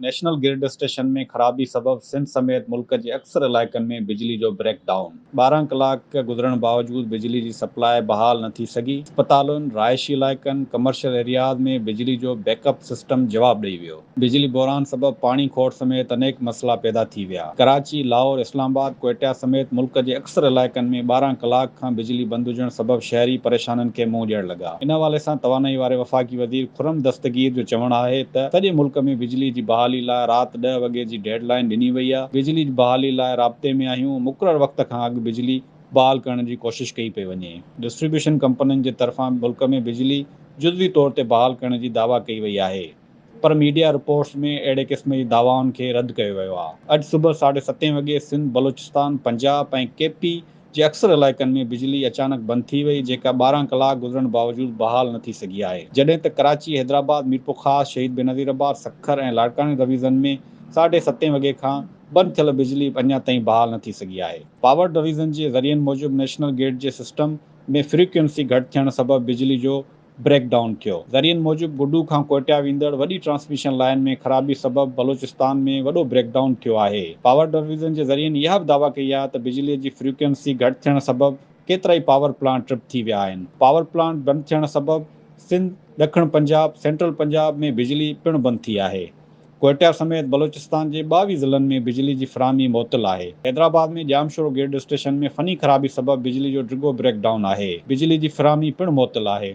National grid station में ख़राबी सबबि सिंध समेत मुल्क जे अक्सर इलाइक़नि में बिजली जो ब्रेकडाउन। 12 कलाक गुज़रण बावजूद बिजली जी सप्लाई बहाल न थी सघी। अस्पतालुनि, रहाइशी इलाइक़नि, कमर्शियल एरियाज़ में बिजली जो बैकअप सिस्टम जवाब ॾेई वियो। बिजली बहरान सबबि पाणी खोट समेत अनेक मसला पैदा थी विया। कराची, लाहौर, इस्लामाबाद, क्वेटा समेत मुल्क जे अक्सर इलाइक़नि में 12 कलाक खां बिजली बंदि हुजण सबबि शहरी परेशाननि खे मुंहुं ॾियण लॻा। इन हवाले सां तवानाई वारे वफ़ाक़ी वज़ीर खुर्रम दस्तगीर जो चवणु आहे त सॼे मुल्क में बिजली जी बहाली लाइ राति 10 वॻे जी डेडलाइन ॾिनी वई आहे। बिजली जी बहाली लाइ राब्ते में आहियूं। मुक़ररु वक़्त खां अॻु बिजली बहाल करण जी कोशिश कई पई वञे। डिस्ट्रीब्यूशन कंपनियुनि जे तरफ़ां मुल्क में बिजली जुज़वी तौर ते बहाल करण जी दावा कई वई आहे, पर मीडिया रिपोर्ट्स में अहिड़े क़िस्म जी दावाउनि खे रद्द कयो वियो आहे। अॼु सुबुह 7:30 वॻे सिंध, बलूचिस्तान, पंजाब ऐं केपी जे अक्सर इलाइक़नि में बिजली अचानक बंदि थी वई, जेका 12 कलाक गुज़रण बावजूद बहाल न थी सघी आहे। जॾहिं त कराची, हैदराबाद, मीरपुर ख़ास, शहीद बेनज़ीराबाद, सखर ऐं लाड़कानी डिवीज़न में 7:30 वॻे खां बंदि थियल बिजली अञा ताईं बहाल न थी सघी आहे। पावर डिवीज़न जे ज़रियनि मूजिबि नेशनल ग्रिड जे सिस्टम में फ्रीक्वेंसी घटि थियण सबबि बिजली जो ब्रेकडाउन थियो। ज़रियनि मूजिबि गुडू खां क्वेटा वेंदड़ वॾी ट्रांसमिशन लाइन में ख़राबी सबबि बलूचिस्तान में वॾो ब्रेकडाउन थियो आहे। पावर डिवीज़न जे ज़रियनि इहा बि दावा कई आहे त बिजलीअ जी फ्रीक्वेंसी घटि थियण सबबि केतिरा ई पावर प्लांट ट्रिप थी विया आहिनि। पावर प्लांट बंदि थियण सबबि सिंध, ॾखण पंजाब, सेंट्रल पंजाब में बिजली पिणु बंदि थी आहे। क्वेटा समेत बलूचिस्तान जे 22 ज़िलनि में बिजली जी फ़राहमी मुअत्तल आहे। हैदराबाद में जामशोरो ग्रिड स्टेशन में फ़नी ख़राबी सबबि बिजली जो डिघो ब्रेकडाउन आहे। बिजली जी फ़राहमी पिणु मुअत्तल आहे।